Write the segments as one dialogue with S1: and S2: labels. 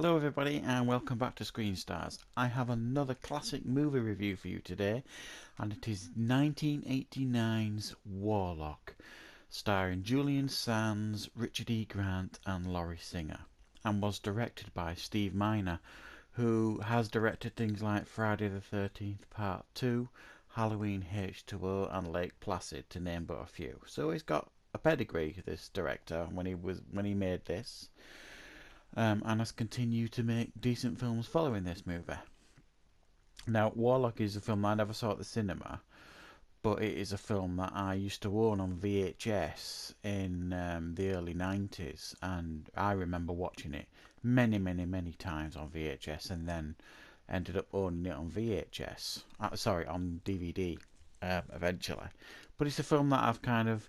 S1: Hello everybody and welcome back to Screen Stars. I have another classic movie review for you today, and it is 1989's Warlock, starring Julian Sands, Richard E. Grant and Laurie Singer, and was directed by Steve Miner, who has directed things like Friday the 13th Part 2, Halloween H2O and Lake Placid, to name but a few. So he's got a pedigree, this director, when he made this. And has continued to make decent films following this movie. Now, Warlock is a film I never saw at the cinema, but it is a film that I used to own on VHS in the early 90s, and I remember watching it many times on VHS, and then ended up owning it on VHS. Sorry, on DVD eventually. But it's a film that I've kind of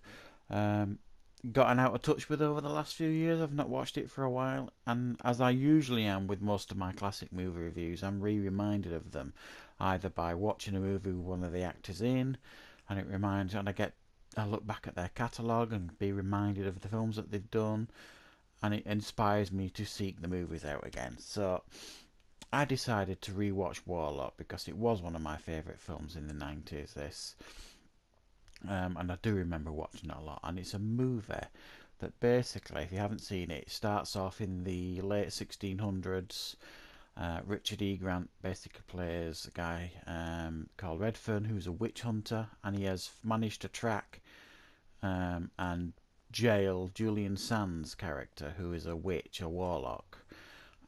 S1: gotten out of touch with over the last few years. I've not watched it for a while, and as I usually am with most of my classic movie reviews, I'm reminded of them either by watching a movie with one of the actors in, and I look back at their catalogue and be reminded of the films that they've done, and it inspires me to seek the movies out again. So I decided to rewatch Warlock because it was one of my favourite films in the 90s. And I do remember watching it a lot. And it's a movie that basically, if you haven't seen it, starts off in the late 1600s. Richard E. Grant basically plays a guy called Redfern, who's a witch hunter, and he has managed to track and jail Julian Sands' character, who is a witch, a warlock,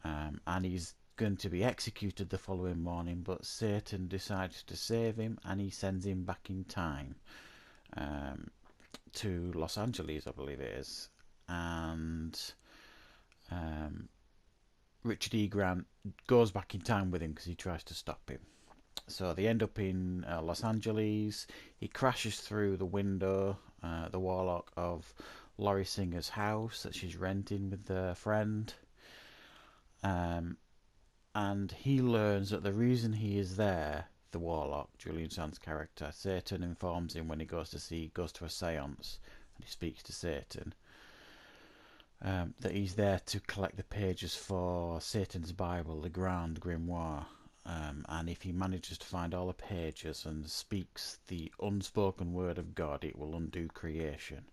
S1: and he's going to be executed the following morning, but Satan decides to save him, and he sends him back in time um, to Los Angeles, I believe it is, and um, Richard E. Grant goes back in time with him because he tries to stop him. So they end up in Los Angeles. He crashes through the window, the warlock, of Laurie Singer's house that she's renting with a friend. Um, and he learns that the reason he is there, the warlock, Julian Sands' character, Satan informs him when he goes to a seance and he speaks to Satan, that he's there to collect the pages for Satan's Bible, the Grand Grimoire. And if he manages to find all the pages and speaks the unspoken word of God, it will undo creation.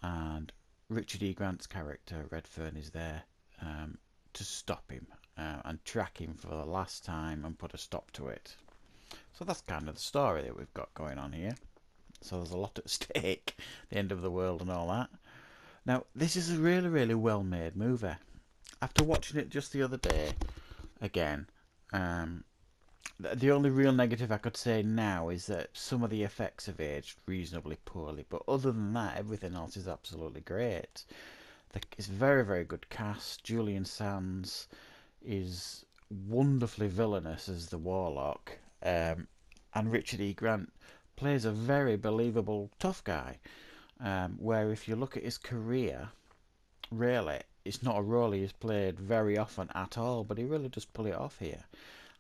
S1: And Richard E. Grant's character, Redfern, is there to stop him and track him for the last time and put a stop to it. So that's kind of the story that we've got going on here. So there's a lot at stake, the end of the world and all that. Now, this is a really well made movie. After watching it just the other day, again, the only real negative I could say now is that some of the effects have aged reasonably poorly, but other than that, everything else is absolutely great. It's a very good cast. Julian Sands is wonderfully villainous as the warlock, and Richard E. Grant plays a very believable tough guy. Where if you look at his career, really, it's not a role he has played very often at all, but he really does pull it off here.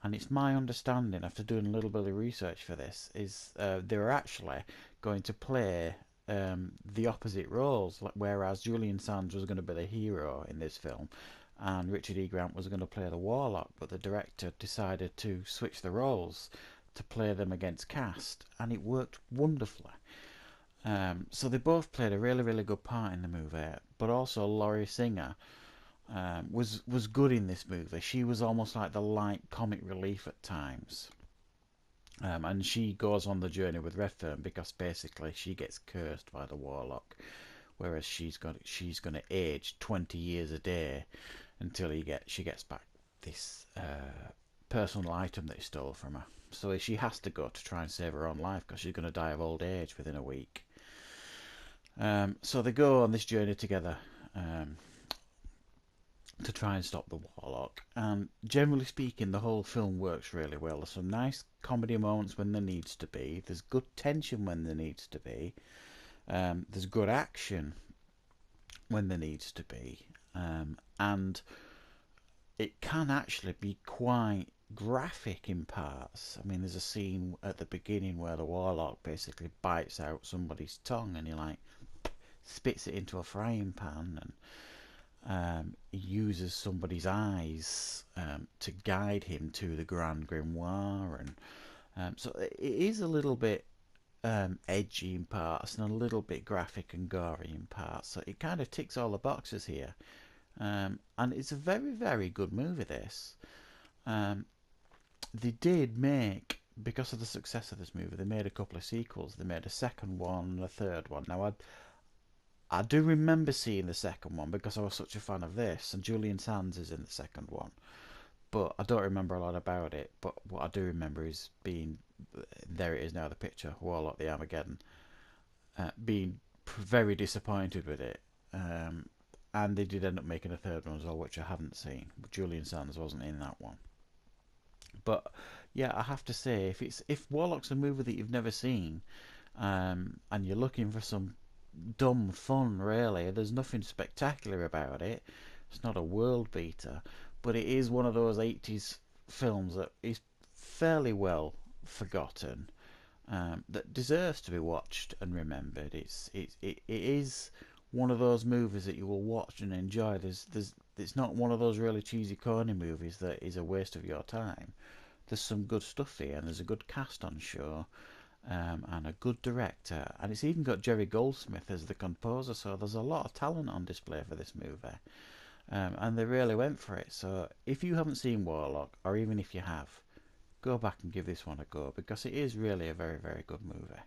S1: And it's my understanding, after doing a little bit of research for this, is they're actually going to play the opposite roles, whereas Julian Sands was going to be the hero in this film, and Richard E. Grant was going to play the warlock, but the director decided to switch the roles to play them against cast, and it worked wonderfully. So they both played a really good part in the movie, but also Laurie Singer was good in this movie. She was almost like the light comic relief at times. And she goes on the journey with Redfern because basically she gets cursed by the warlock, whereas she's going to age 20 years a day until she gets back this personal item that he stole from her. So she has to go to try and save her own life because she's going to die of old age within a week. So they go on this journey together to try and stop the warlock. And generally speaking, the whole film works really well. There's some nice comedy moments when there needs to be. There's good tension when there needs to be. There's good action when there needs to be. And it can actually be quite graphic in parts. I mean, there's a scene at the beginning where the warlock basically bites out somebody's tongue and he like spits it into a frying pan, he uses somebody's eyes to guide him to the Grand Grimoire, and so it is a little bit edgy in parts and a little bit graphic and gory in parts. So it kind of ticks all the boxes here, and it's a very, very good movie. This they did make, because of the success of this movie, they made a couple of sequels. They made a second one and a third one. Now I do remember seeing the second one because I was such a fan of this, and Julian Sands is in the second one. But I don't remember a lot about it. But what I do remember is being, there it is now, the picture, Warlock the Armageddon, being very disappointed with it. And they did end up making a third one as well, which I haven't seen. Julian Sands wasn't in that one. But yeah, I have to say, if Warlock's a movie that you've never seen, and you're looking for some dumb fun, really, there's nothing spectacular about it. It's not a world beater, but it is one of those 80s films that is fairly well forgotten, that deserves to be watched and remembered. It is one of those movies that you will watch and enjoy. It's not one of those really cheesy, corny movies that is a waste of your time. There's some good stuff here, and there's a good cast on show, and a good director, and it's even got Jerry Goldsmith as the composer. So there's a lot of talent on display for this movie, and they really went for it. So if you haven't seen Warlock, or even if you have, go back and give this one a go, because it is really a very, very good movie.